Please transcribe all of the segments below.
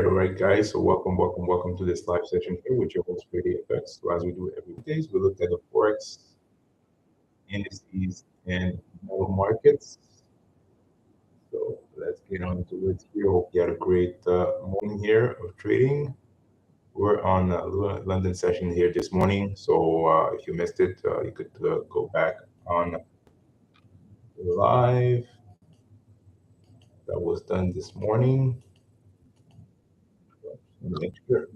all right, guys. So welcome to this live session here with your host, Brady Effects. So as we do every days, we looked at the Forex, indices, and metal markets. So let's get on to it here. Hope you had a great morning here of trading. We're on London session here this morning. So if you missed it, you could go back on live. That was done this morning. Make sure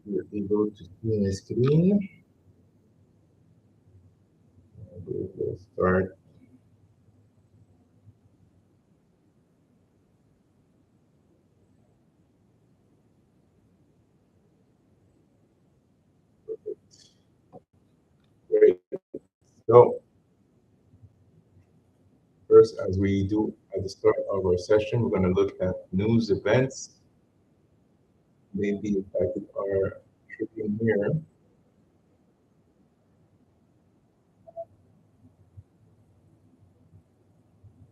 you're able to see my screen. We'll start. Great. So first, as we do at the start of our session, we're going to look at news events maybe impacted our trading here.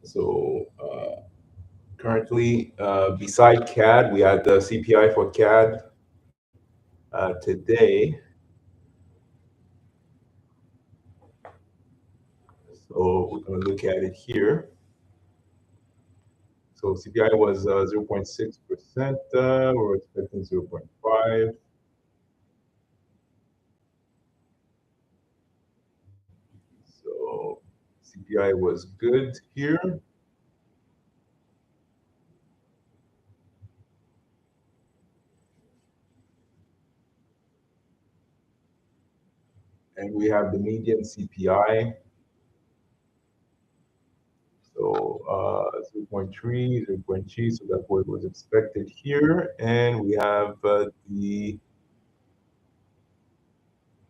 So currently, beside CAD, we had the CPI for CAD today. So we're going to look at it here. So CPI was 0.6%. We're expecting 0.5. So CPI was good here. And we have the median CPI. So 0.3, 0.3, so that's what was expected here. And we have the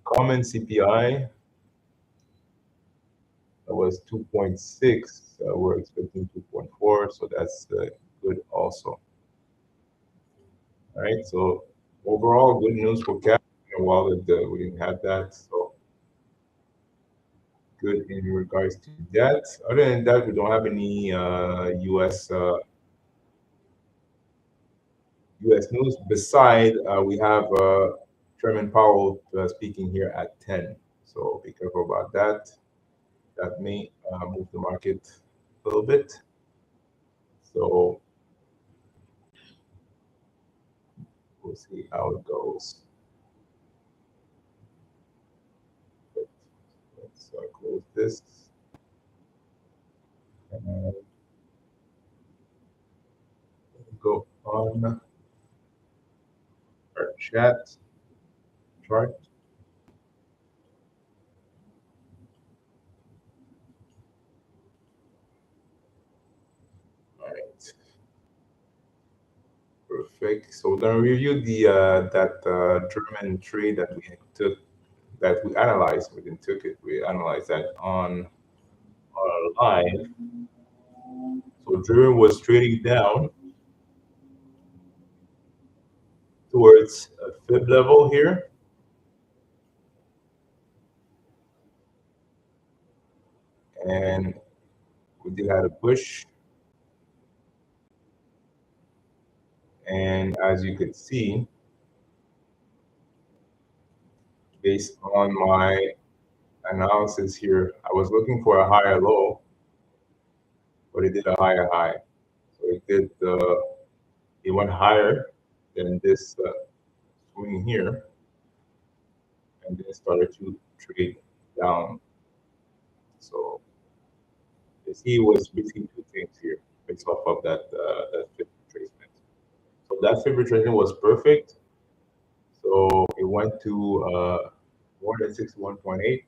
common CPI. That was 2.6. We're expecting 2.4, so that's good also. All right, so overall, good news for CAD. In a while that we didn't have that, so good in regards to that. Other than that, we don't have any US news. Beside, we have Chairman Powell speaking here at 10. So be careful about that. That may move the market a little bit. So we'll see how it goes. Let's close this. And go on our chat chart. All right. Perfect. So we're gonna review the that German trade that we took, that we analyzed. We didn't took it. We analyzed that on our live. So German was trading down towards a fib level here. And we did have a push. And as you can see, based on my analysis here, I was looking for a higher low, but it did a higher high. So it went higher than this swing here, and then it started to trade down. So you see, it was between two things here, based off of that fib retracement. So that fib retracement was perfect. So it went to more than 61.8.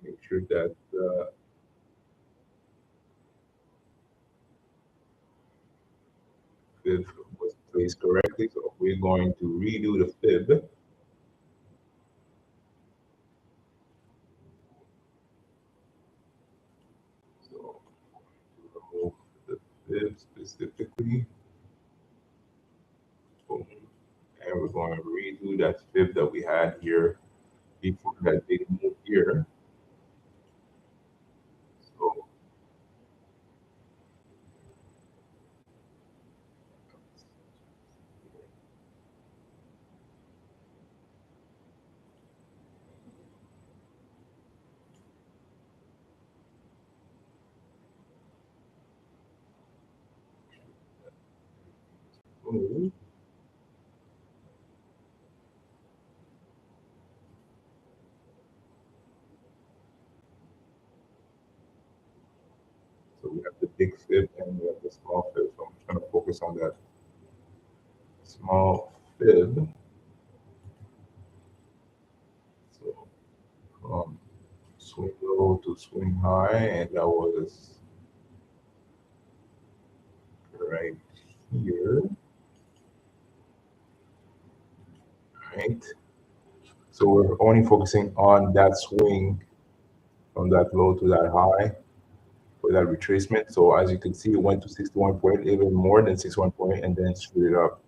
Make sure that fib was placed correctly. So we're going to redo the fib. So remove the fib specifically. Boom. And we're going to redo that fib that we had here before that big move here. So opportunity. So we have the big fib and we have the small fib. So I'm just going to focus on that small fib. So from swing low to swing high, and that was right here, right? So we're only focusing on that swing from that low to that high for that retracement. So as you can see, it went to 61 point, even more than 61 point, and then straight up.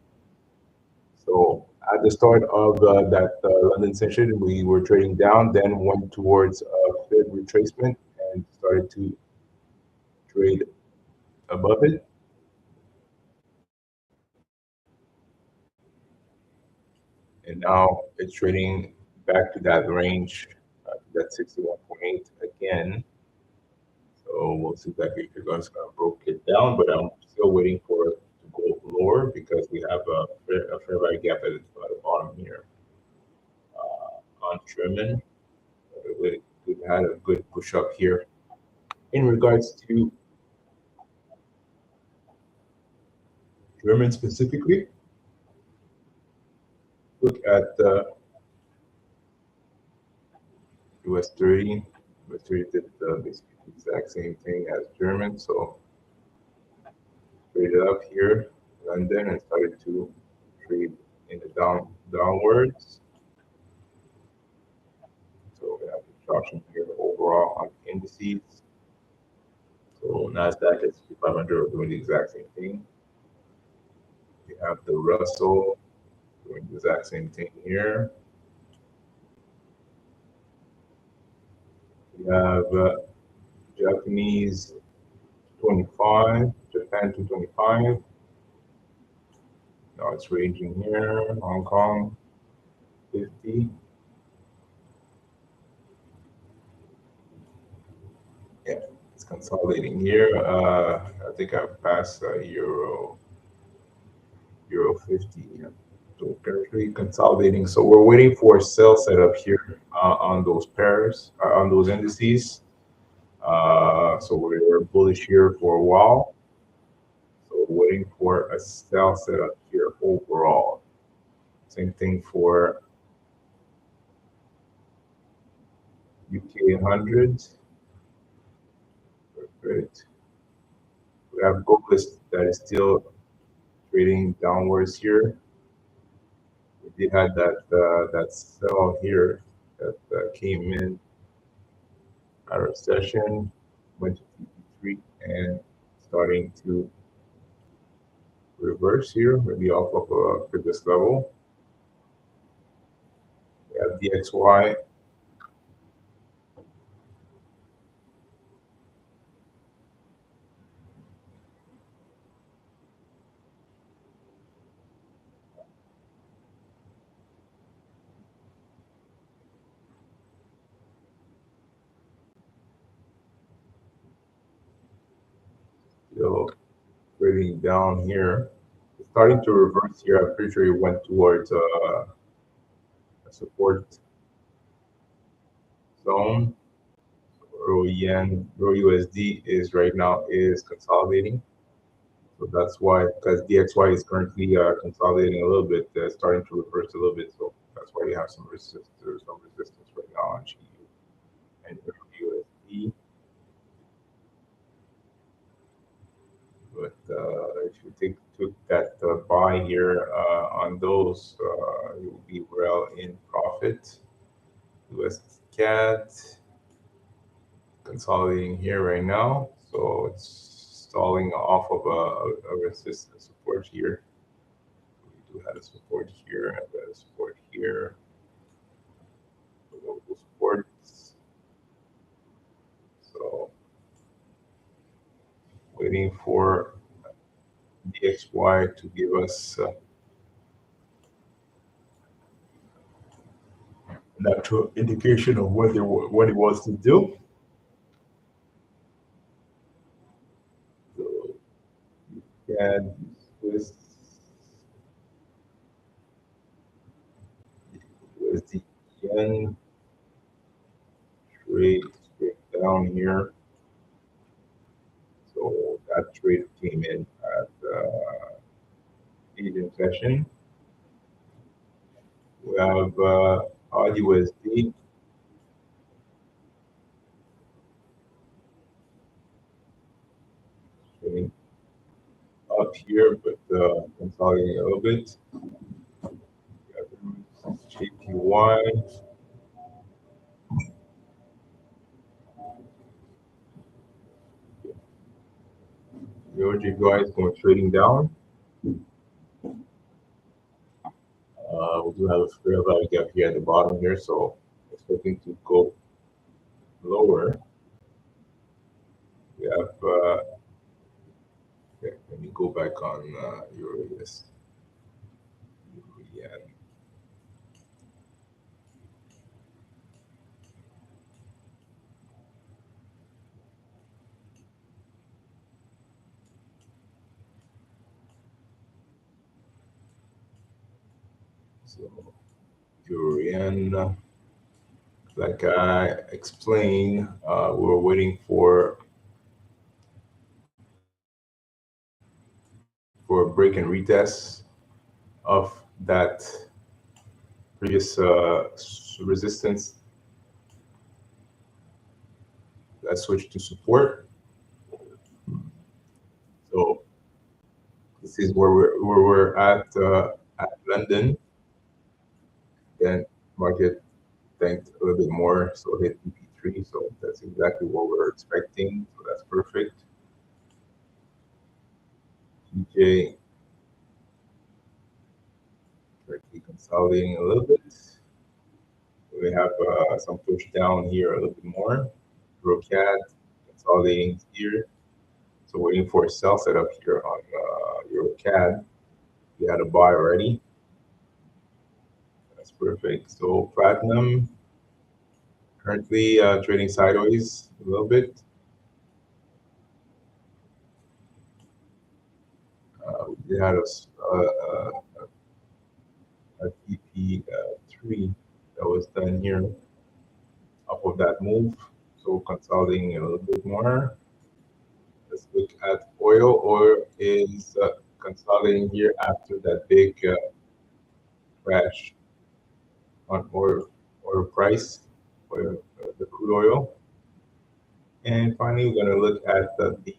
So at the start of that London session, we were trading down, then went towards a Fed retracement and started to trade above it. And now it's trading back to that range, that 61.8 again. So we'll see if that Baker guns broke it down, but I'm still waiting for it to go lower because we have a fair value gap at the bottom here. On German, we've had a good push up here. In regards to German specifically, look at the US30. US30 did basically the exact same thing as German, so traded up here, London, and started to trade in the downwards. So we have disruption here overall on indices. So Nasdaq and S&P 500 are doing the exact same thing. We have the Russell doing the exact same thing here. We have Japanese 25, Japan 225. Now it's ranging here. Hong Kong 50. Yeah, it's consolidating here. I think I've passed Euro 50. Yeah. So currently consolidating. So we're waiting for a sell setup here on those pairs, on those indices. So we're bullish here for a while. So waiting for a sell setup here overall. Same thing for UK 100. Perfect. We have gold list that is still trading downwards here. We had that sell here that came in out of session, went to TP3 and starting to reverse here, maybe off of a previous level. We have DXY. Still trading down here. It's starting to reverse here. I'm pretty sure it went towards a support zone. Euro yen, Euro USD is right now is consolidating. So that's why, because DXY is currently consolidating a little bit, starting to reverse a little bit. So that's why you have some resistance. There's some resistance right now on GU and Euro USD. But if you took that buy here on those, you'll be well in profit. US CAD consolidating here right now, so it's stalling off of a resistance support here. We do have a support here and a support here. Local supports. So waiting for DXY to give us an actual indication of what it wants to do. So CAD, Swiss then trade straight down here. So that trade came in at Asian session. We have USD trading up here, but consolidating a little bit. JPY. Your JPY is going trading down. We do have a fair value gap here at the bottom here, so expecting to go lower. We have, okay, let me go back on Euro US. Yeah. So Euro yen, like I explained, we're waiting for a break and retest of that previous resistance that switched to support. So this is where we're at London. Then market tanked a little bit more, so hit EP3. So that's exactly what we're expecting. So that's perfect. TJ currently consolidating a little bit. We have some push down here a little bit more. EuroCAD consolidating here. So waiting for a sell setup here on EuroCAD. We had a buy already. That's perfect. So platinum currently trading sideways a little bit. We had a TP3 that was done here off of that move. So consolidating a little bit more. Let's look at oil. Oil is consolidating here after that big crash on oil price for the crude oil. And finally, we're going to look at the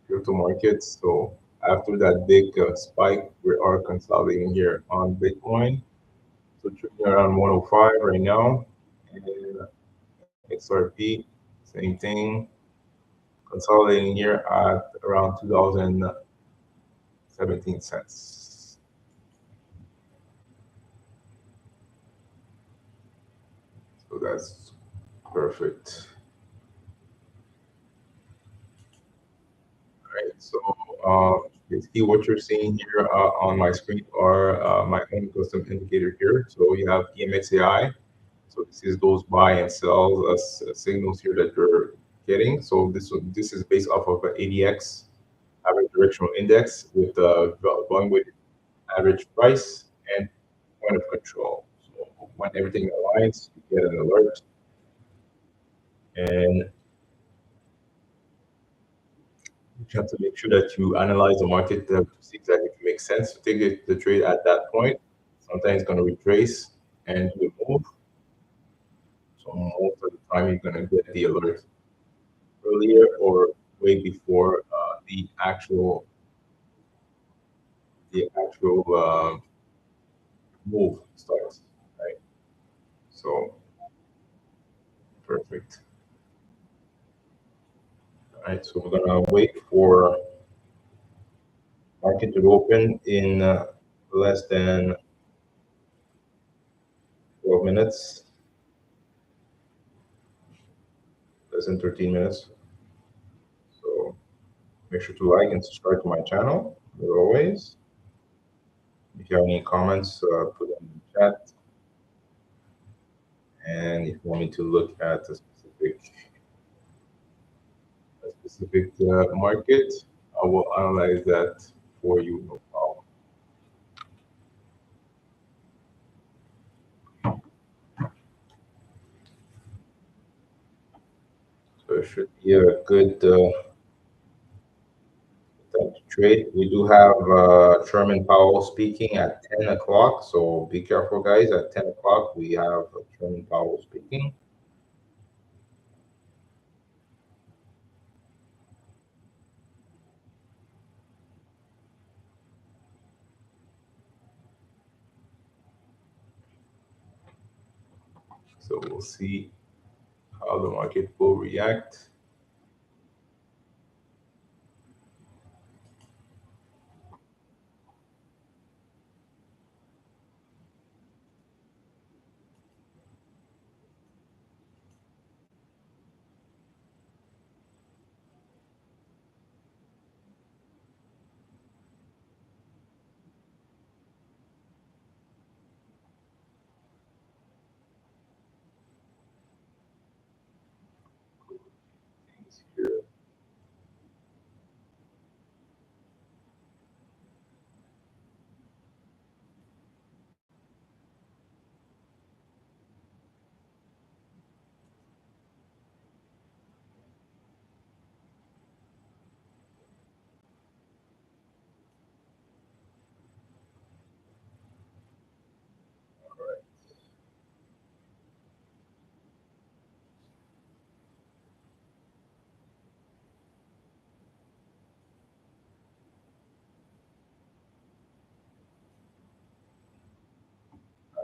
crypto markets. So after that big spike, we are consolidating here on Bitcoin. So trading around 105 right now. And XRP, same thing. Consolidating here at around 2017 cents. So that's perfect. All right, so basically what you're seeing here on my screen are my own custom indicator here. So you have EMXAI. So this is those buy and sell signals here that you're getting. So this is based off of an ADX, average directional index, with the volume weighted average price and point of control. So when everything aligns, you get an alert. And you have to make sure that you analyze the market to see exactly if it makes sense to take the trade at that point. Sometimes it's going to retrace and do a move. So most of the time, you're going to get the alert earlier or way before the actual move starts, right? So perfect. All right, so we're gonna wait for market to open in less than 12 minutes, less than 13 minutes. So make sure to like and subscribe to my channel, as always. If you have any comments, put them in the chat. And if you want me to look at a specific market, I will analyze that for you, no problem. it should be a good time to trade. We do have Chairman Powell speaking at 10 o'clock, so be careful, guys. At 10 o'clock, we have Chairman Powell speaking. So we'll see how the market will react. Here.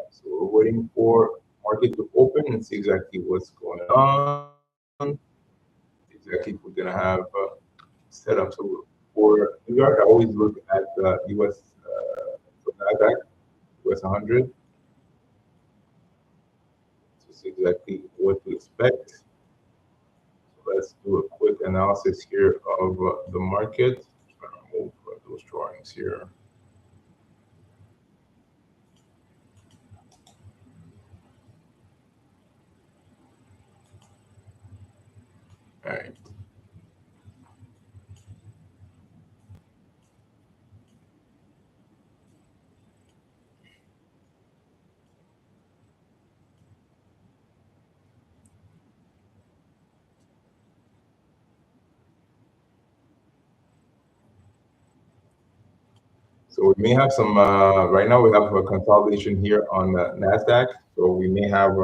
So we're waiting for market to open and see exactly what's going on. Exactly if we're gonna have set up. So for New York, I always look at the US so NASDAQ, US 100. To see exactly what to expect. So let's do a quick analysis here of the market. Try to move those drawings here. All right. So we may have some, right now we have a consolidation here on the NASDAQ. So we may have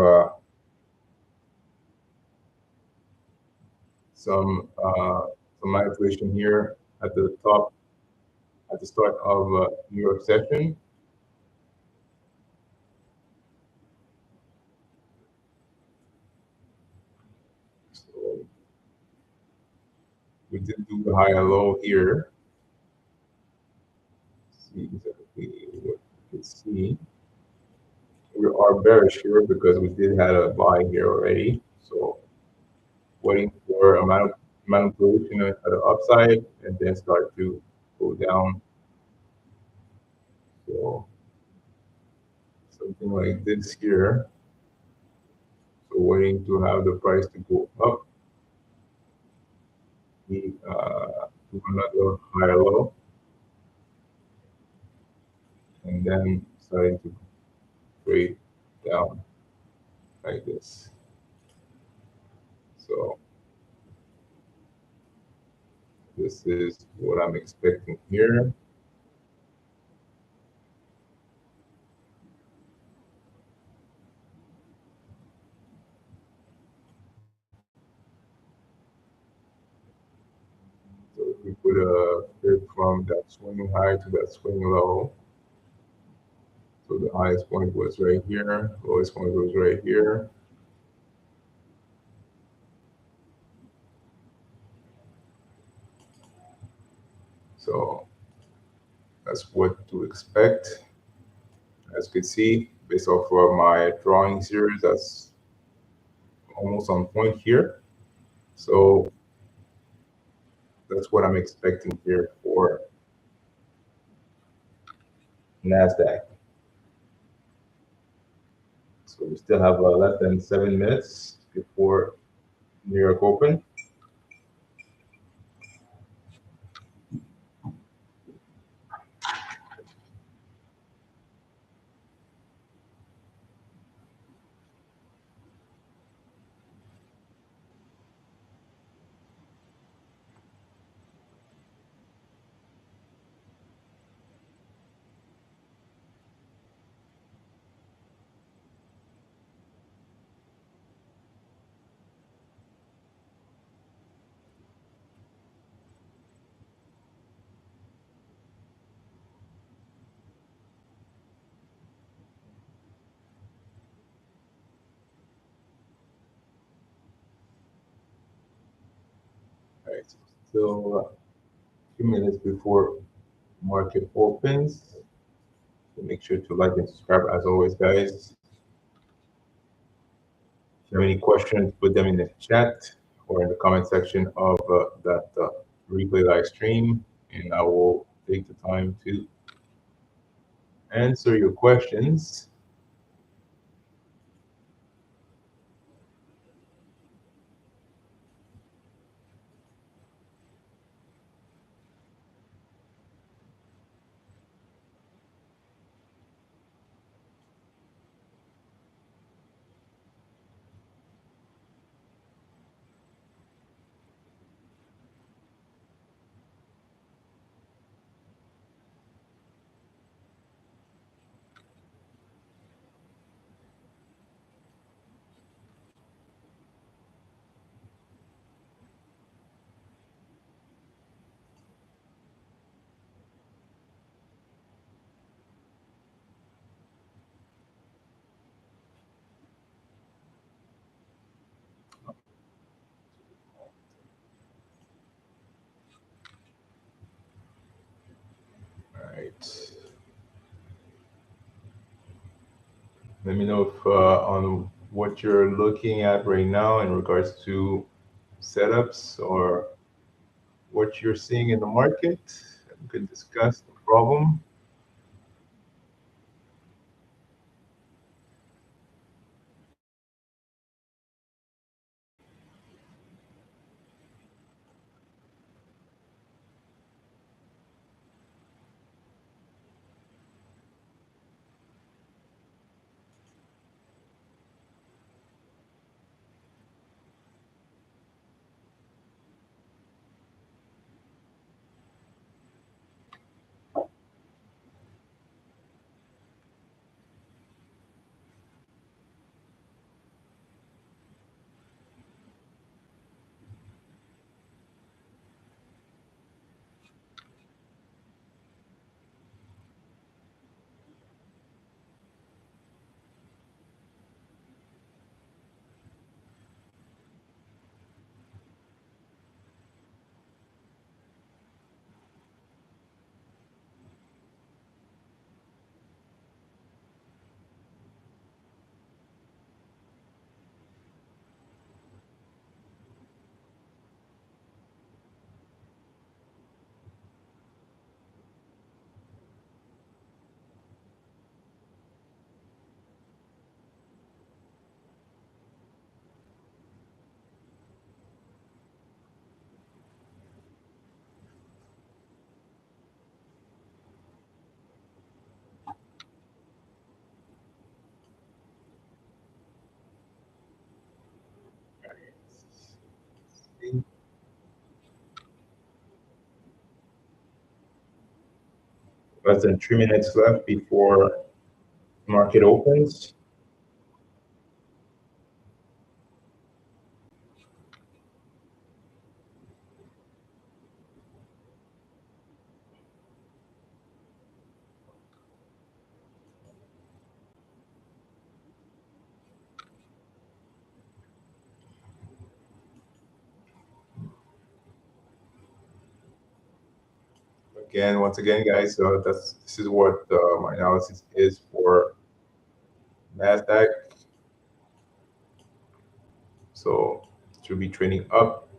some manipulation here at the top, at the start of New York session. So we did do the high and low here. See exactly what you can see. We are bearish here because we did have a buy here already. So waiting for a manipulation at the upside and then start to go down. So something like this here. So waiting to have the price to go up. We do another higher low. And then starting to trade down like this. So this is what I'm expecting here. So if we put a grid from that swing high to that swing low. So the highest point was right here, lowest point was right here. So that's what to expect. As you can see, based off of my drawings here, that's almost on point here. So that's what I'm expecting here for NASDAQ. So we still have less than 7 minutes before New York open. so still a few minutes before market opens. So make sure to like and subscribe as always, guys. If you have any questions, put them in the chat or in the comment section of that replay live stream, and I will take the time to answer your questions. All right. Let me know if on what you're looking at right now in regards to setups or what you're seeing in the market. We could discuss the problem. Less than 3 minutes left before market opens. Again, once again, guys, this is what my analysis is for NASDAQ. So it should be trading up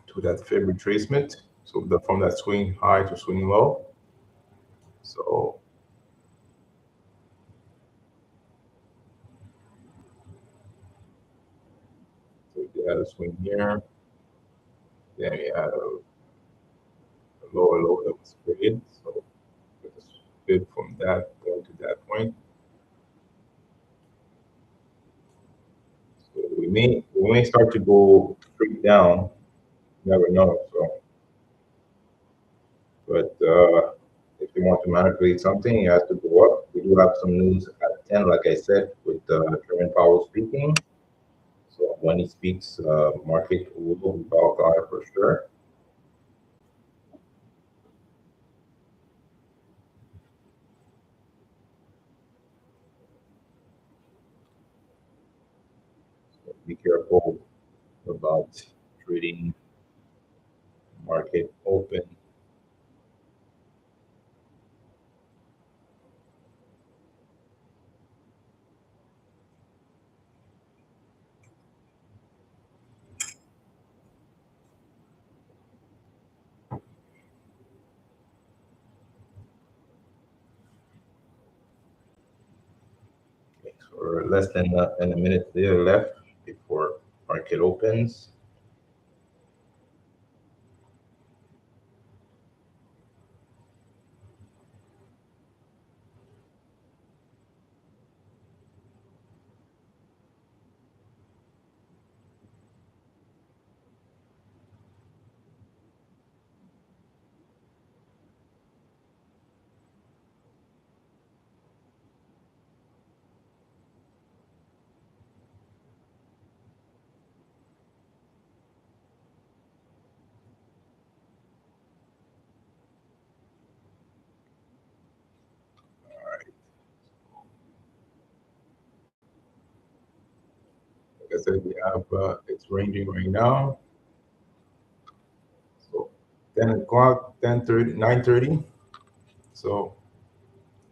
to that fib retracement. So from that swing high to swing low. So we had a swing here. Then we had a lower low that was created. So just fib from that going to that point. So we may start to go straight down. Never know. So, but if you want to manipulate something, you have to go up. We do have some news at 10, like I said, with Chairman Powell speaking. So when he speaks, market will be off guard for sure. So be careful about trading market open. For less than a minute there left before market opens. Like I said, we have it's ranging right now. So 10 o'clock, 10:30, 9:30. So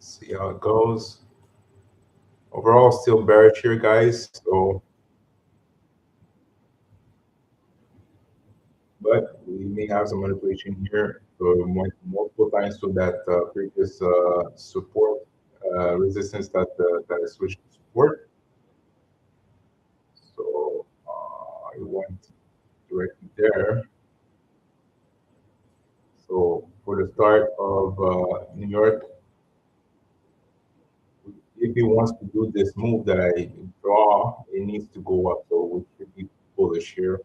see how it goes. Overall, still bearish here, guys. So, but we may have some manipulation here. So we went multiple times to that previous support resistance that is switched to support. So I went directly there. So for the start of New York, if he wants to do this move that I draw, it needs to go up. So we should be bullish here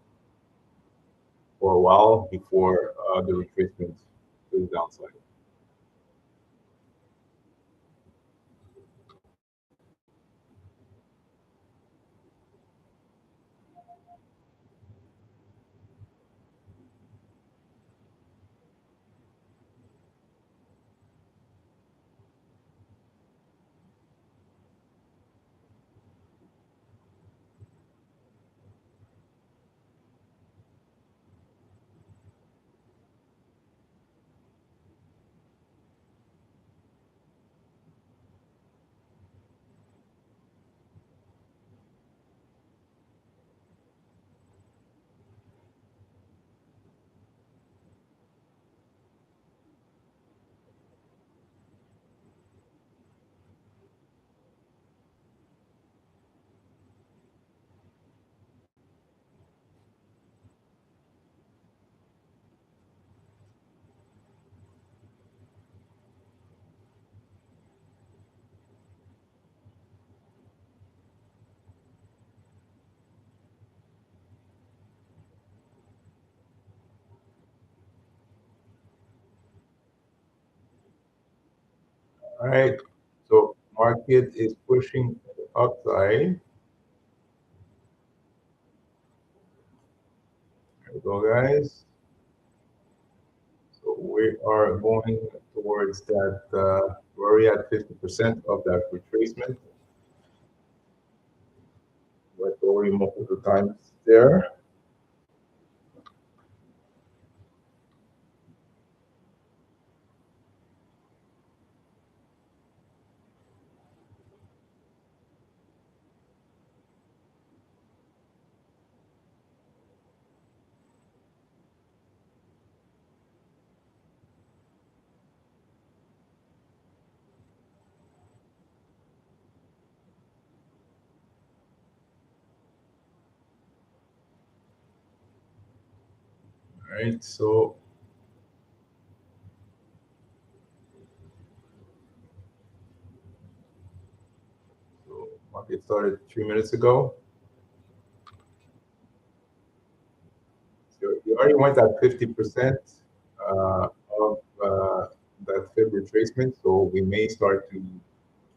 for a while before the retracement to the downside. All right. So market is pushing upside. There we go, guys. So we are going towards that. We're already at 50% of that retracement. Went already multiple times there. All right. So market started 3 minutes ago. So you already went at 50% of that fib retracement. So we may start to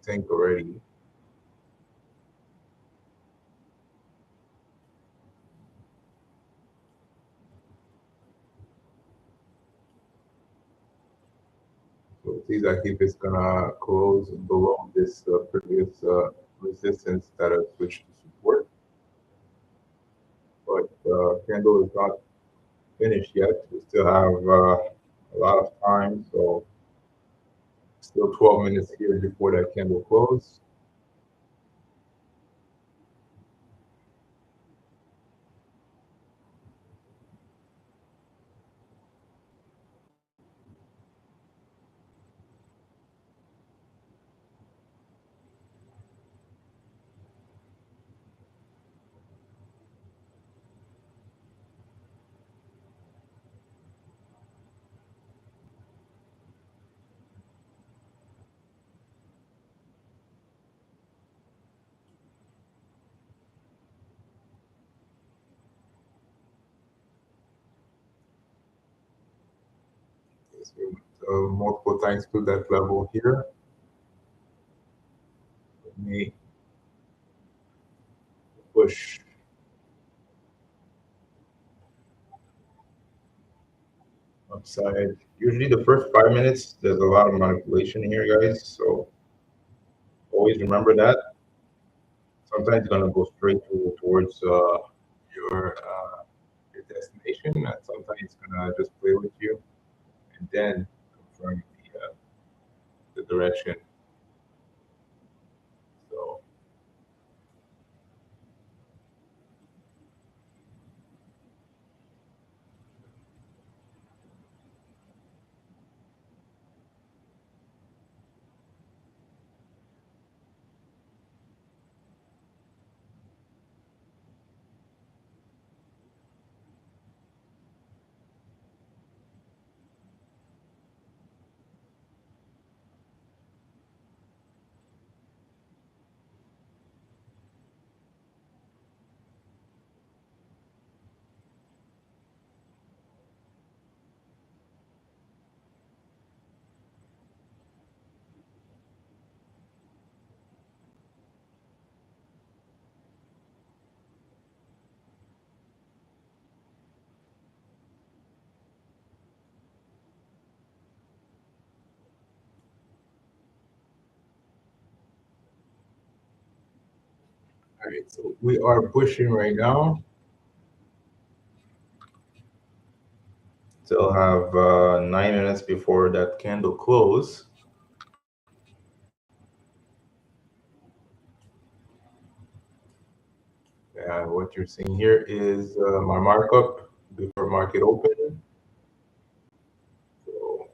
think already. So it seems like if it's gonna close below this previous resistance that has switched to support, but candle is not finished yet. We still have a lot of time, so still 12 minutes here before that candle close. So, multiple times to that level here. Let me push upside. Usually the first 5 minutes, there's a lot of manipulation here, guys. So always remember that. Sometimes it's gonna go straight towards your your destination, and sometimes it's gonna just play with you and then confirm the direction. So all right, so we are pushing right now. Still have 9 minutes before that candle close. What you're seeing here is my markup before market open. So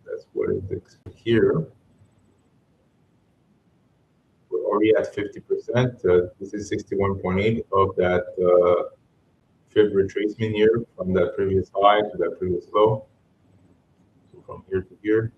that's what it's here. We're already at 50%. This is 61.8 of that fib retracement here from that previous high to that previous low. So from here to here.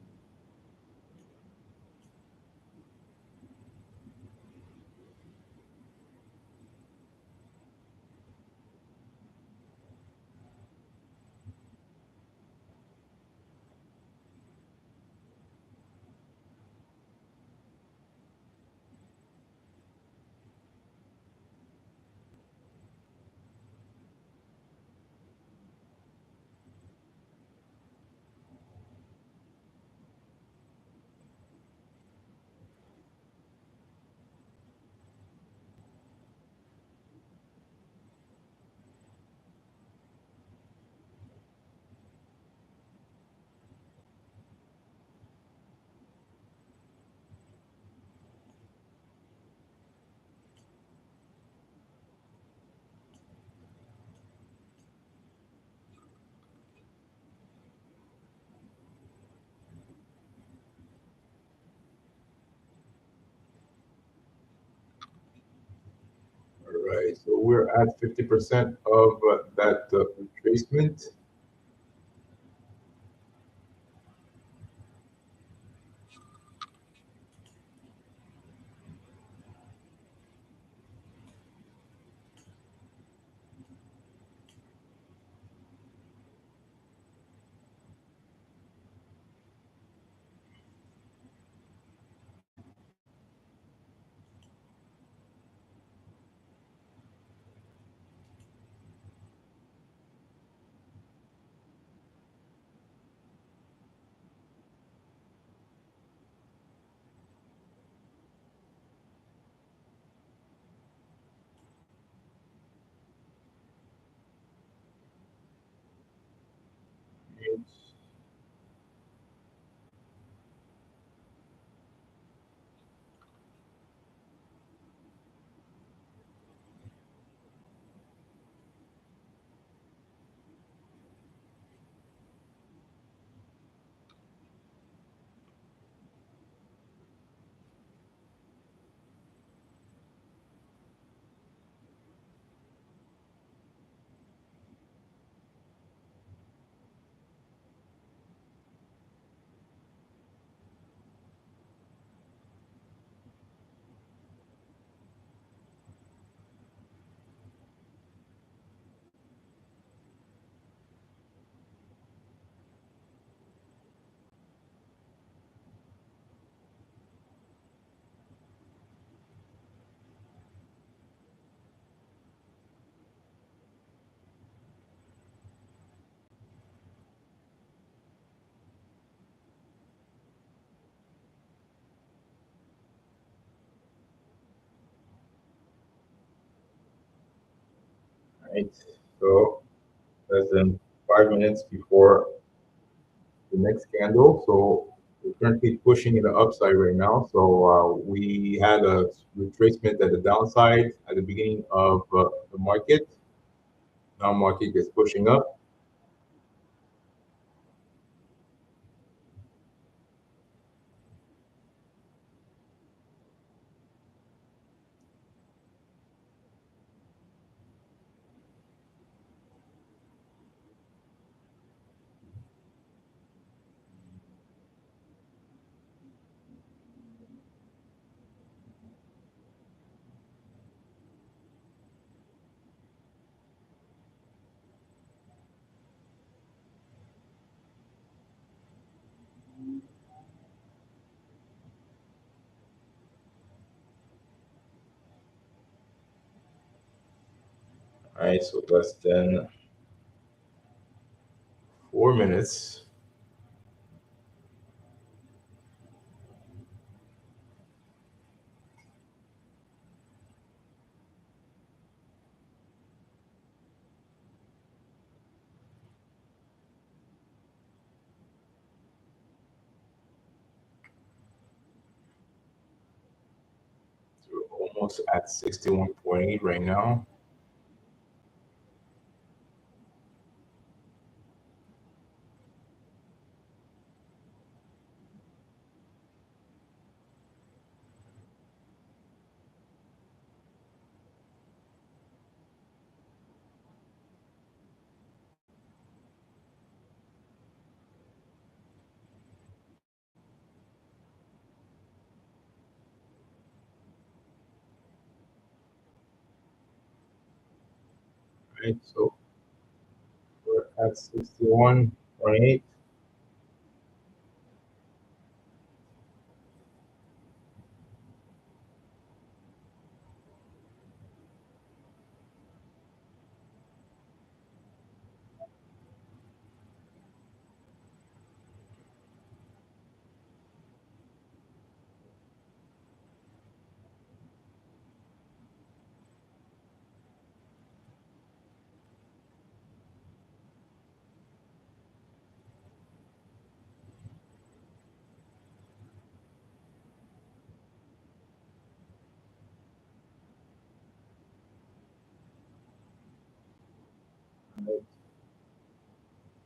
All right, so we're at 50% of that retracement. Right. So less than 5 minutes before the next candle. So we're currently pushing in the upside right now. So we had a retracement at the downside at the beginning of the market. Now market is pushing up. All right, so less than 4 minutes. We're almost at 61.8 right now. Right, so we're at 61.8.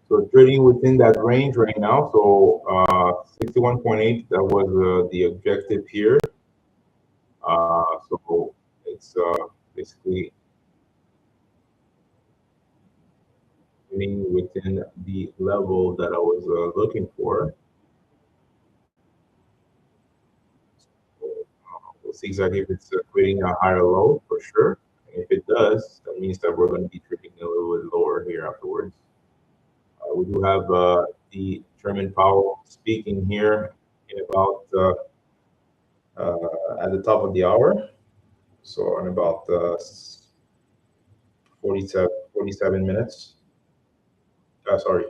So trading within that range right now. So 61.8, that was the objective here. So it's basically trading within the level that I was looking for. So, we'll see exactly if it's creating a higher low for sure. And if it does, that means that we're going to be trading a little bit lower here afterwards. We do have the Chairman Powell speaking here in about at the top of the hour. So in about 47 minutes. Sorry,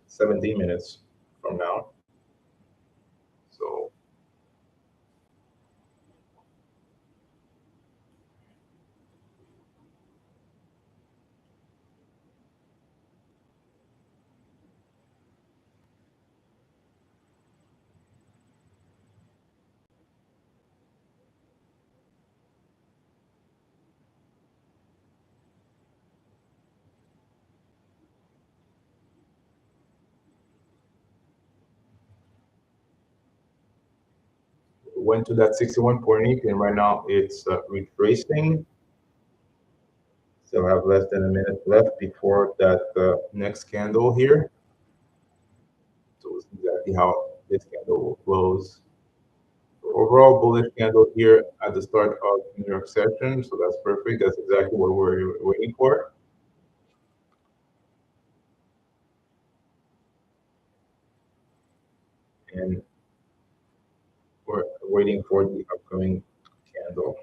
17 minutes from now. So went to that 61.8, and right now it's retracing. Still have less than a minute left before that next candle here. So we'll see exactly how this candle will close. Overall bullish candle here at the start of New York session, so that's perfect. That's exactly what we're waiting for. And we're waiting for the upcoming candle.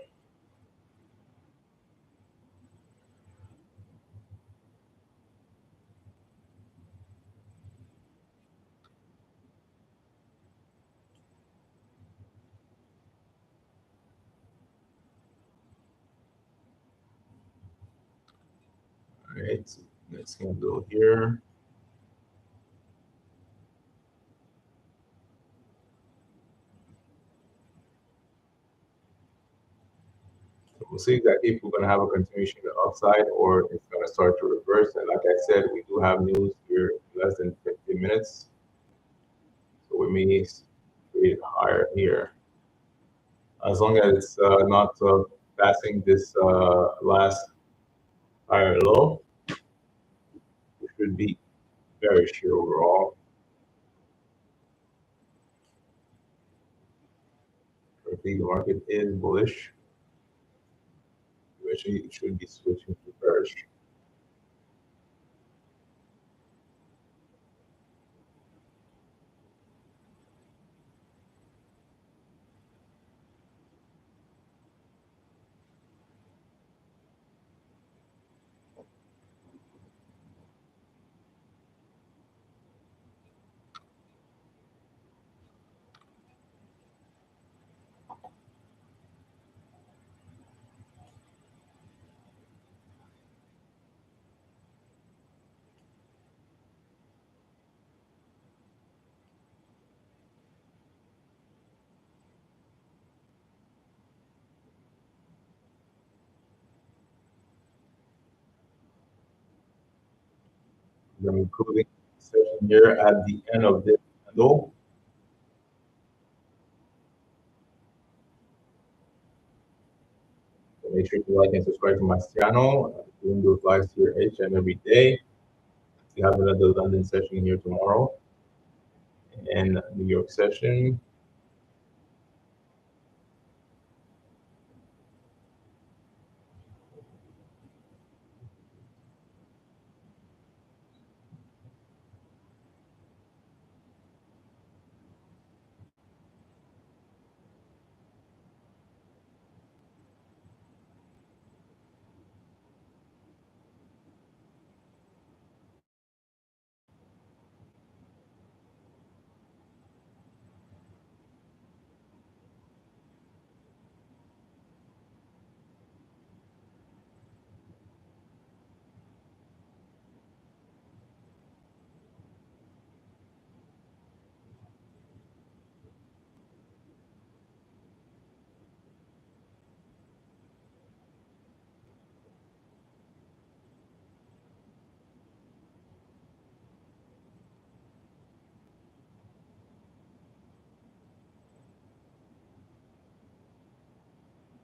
right, so next candle here. So we'll see exactly if we're going to have a continuation to the upside or it's going to start to reverse. And like I said, we do have news here in less than 15 minutes. So we may trade higher here. As long as it's not passing this last higher low, we should be bearish here overall. Currently, the market is bullish. Eventually, it should be switching to bearish. Then we're closing the session here at the end of this candle. So make sure to like and subscribe to my channel. Doing those lives here each and every day. We have another London session here tomorrow and New York session.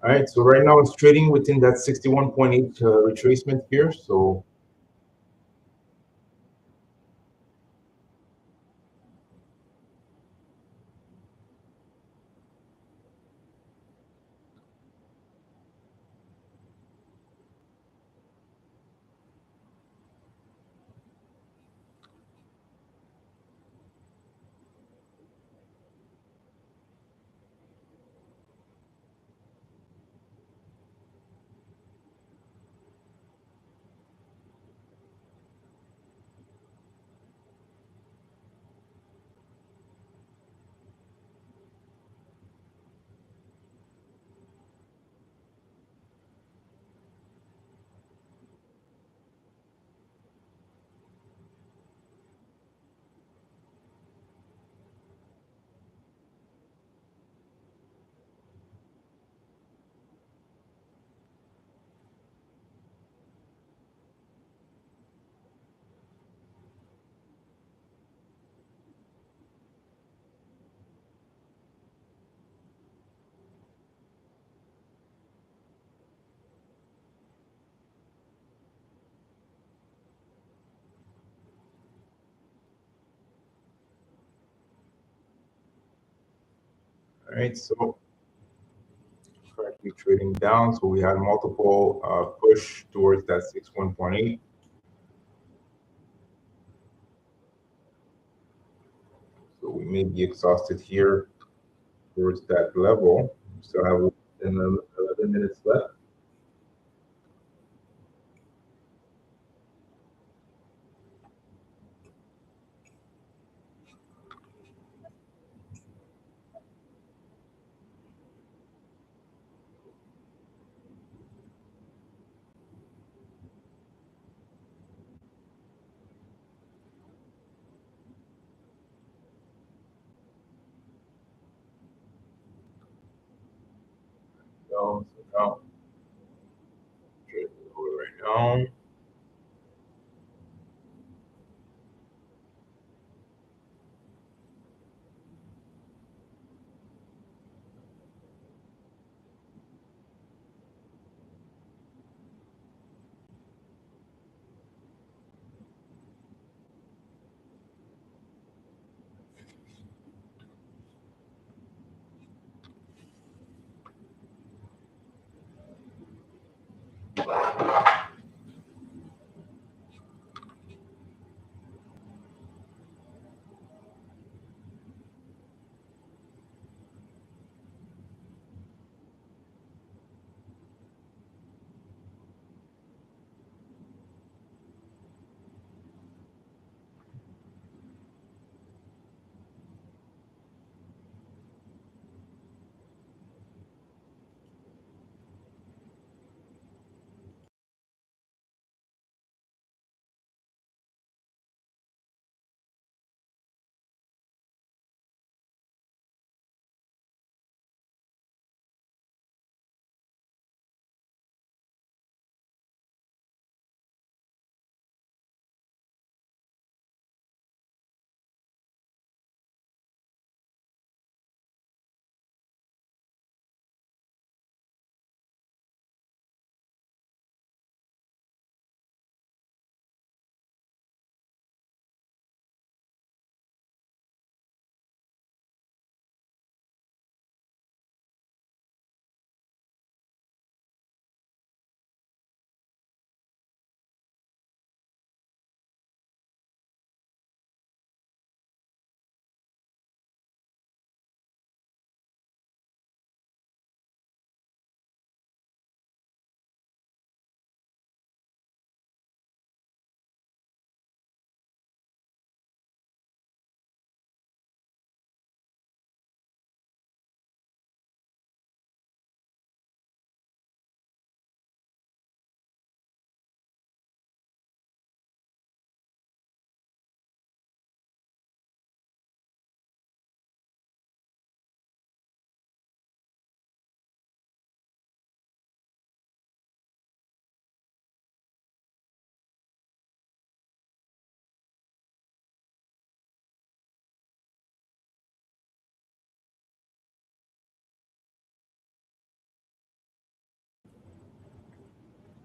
All right, so right now it's trading within that 61.8 retracement here. So all right, so currently trading down. So we had multiple push towards that 61.8. So we may be exhausted here towards that level. We still have 11 minutes left. go. So now, trade it over right now.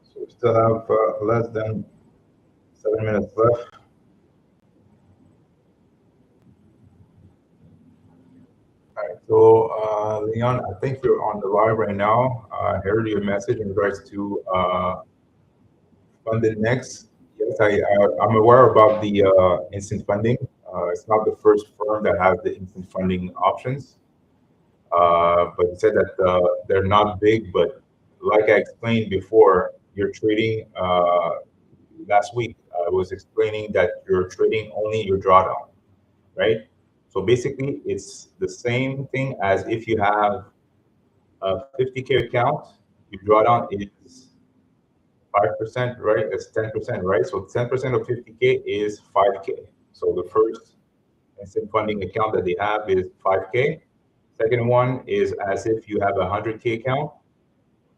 So we still have less than 7 minutes left. All right. So, Leon, I think you're on the live right now. I heard your message in regards to funded next. Yes, I'm aware about the instant funding. It's not the first firm that has the instant funding options. But you said that they're not big, but like I explained before, you're trading last week. I was explaining that you're trading only your drawdown, right? So basically, it's the same thing as if you have a 50K account, your drawdown is 5%, right? That's 10%, right? So 10% of 50K is 5K. So the first instant funding account that they have is 5K. Second one is as if you have a 100K account.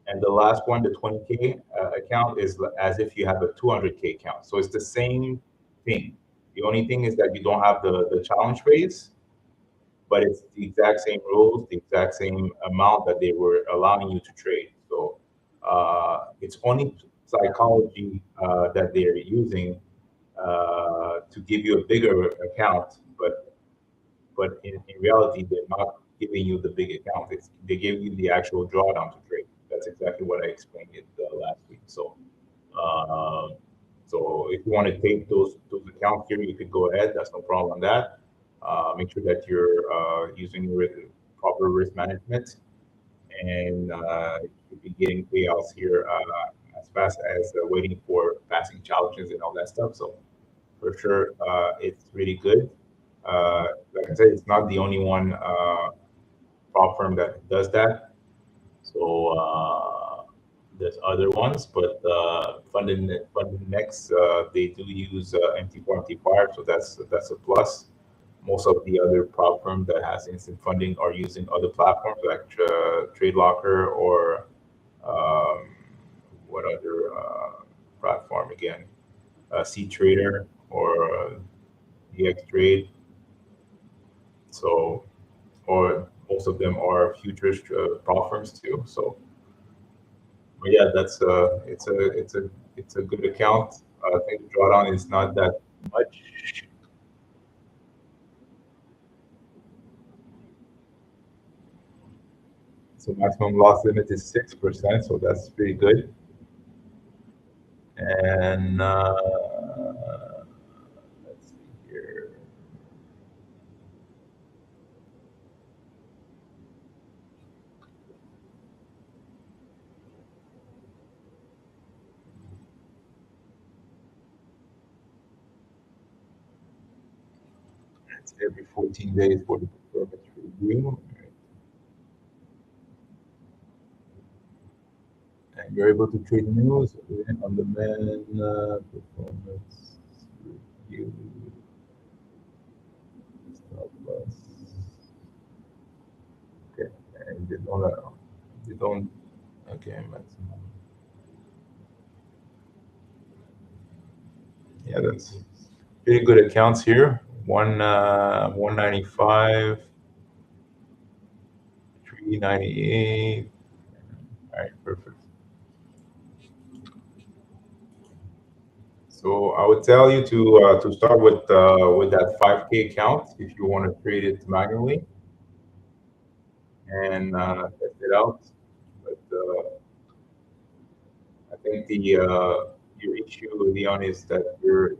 And the last one, the 20K account, is as if you have a 200K account. So it's the same thing. The only thing is that you don't have the challenge phase, but it's the exact same rules, the exact same amount that they were allowing you to trade. So it's only psychology that they're using to give you a bigger account, but in reality, they're not giving you the big account. They give you the actual drawdown to trade. That's exactly what I explained it last week. Uh, so if you want to take those accounts here, you could go ahead. That's no problem on that. Make sure that you're using proper risk management, and you'll be getting payouts here as fast as waiting for passing challenges and all that stuff. So for sure, it's really good. Like I said, it's not the only one prop firm that does that. So there's other ones, but funded next they do use MT4, MT5, so that's a plus. most of the other prop firms that has instant funding are using other platforms like Trade Locker or um, what other platform again? C Trader or EX Trade. So, or most of them are futures prop firms too. So, but yeah, that's it's a good account. I think the drawdown is not that much. So maximum loss limit is 6%, so that's pretty good. And let's see here. It's every 14 days for the performance review. And you're able to trade news on the main performance review. Stop loss. Okay, and they don't, okay, maximum. Yeah, that's pretty good accounts here. 195, 398. All right, perfect. So I would tell you to start with that 5K account if you want to trade it manually and test it out. But I think the your issue, Leon, is that you're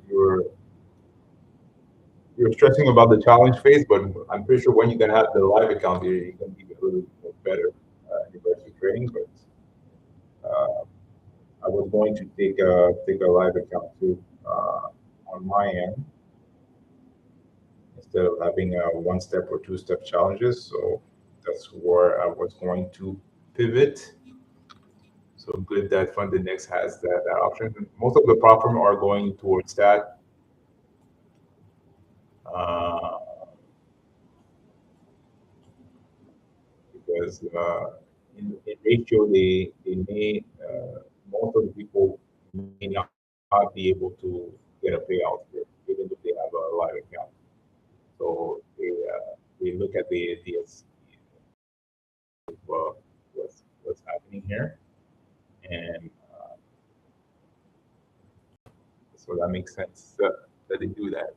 stressing about the challenge phase, but I'm pretty sure when you're gonna have the live account, you're gonna be a little bit better in regards to trading. But I was going to take a live account too on my end instead of having one step or two step challenges. So that's where I was going to pivot. So good that Funded Next has that option. Most of the platform are going towards that. Uh, because in ratio they may most of the people may not be able to get a payout here, even if they have a live account. So they look at uh, what's happening here, and so that makes sense that they do that.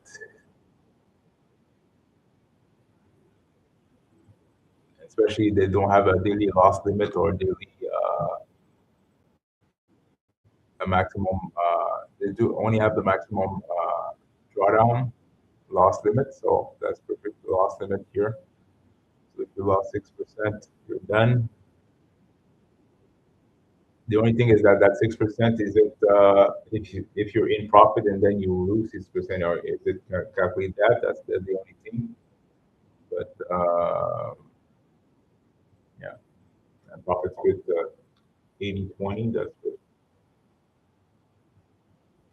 Especially they don't have a daily loss limit or daily a maximum. They do only have the maximum drawdown loss limit, so that's perfect loss limit here. So if you lost 6%, you're done. The only thing is that that 6% is it if you're in profit and then you lose 6%, or is it calculate that? That's the only thing. But yeah, and profits with 80/20. That's good.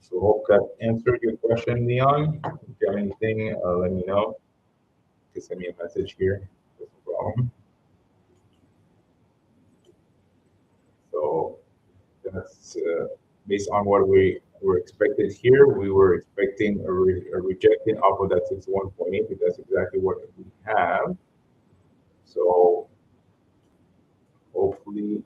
So hope that answered your question, Leon. If you have anything, let me know. You can send me a message here. No problem. So that's based on what we were expected here. We were expecting a rejection off of that 61.8, because that's exactly what we have. So hopefully,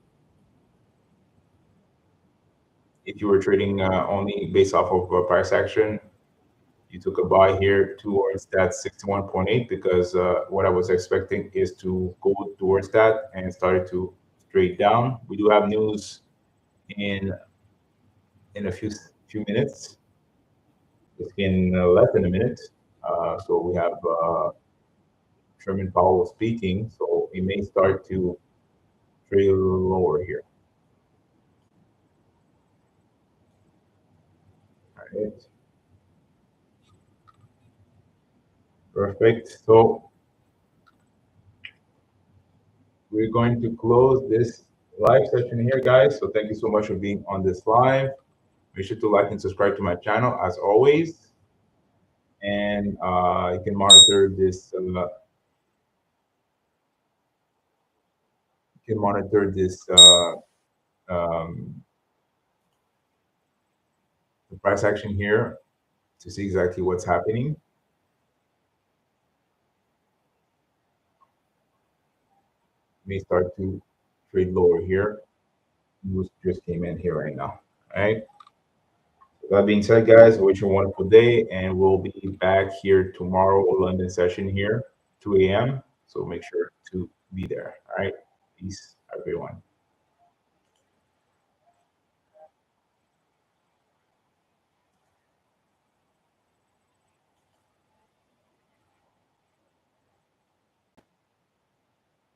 if you were trading only based off of price action, you took a buy here towards that 61.8, because what I was expecting is to go towards that and started to trade down. We do have news in a few minutes. It's in less than a minute. So we have Chairman Powell speaking, so we may start to trade a little lower here. All right. Perfect. So we're going to close this live session here, guys. So thank you so much for being on this live. Make sure to like and subscribe to my channel as always. and you can monitor this. You can monitor this the price action here to see exactly what's happening. May start to trade lower here. News just came in here right now. All right. That being said, guys, I wish you a wonderful day, and we'll be back here tomorrow, London session here, 2 a.m. So make sure to be there. All right. Peace, everyone.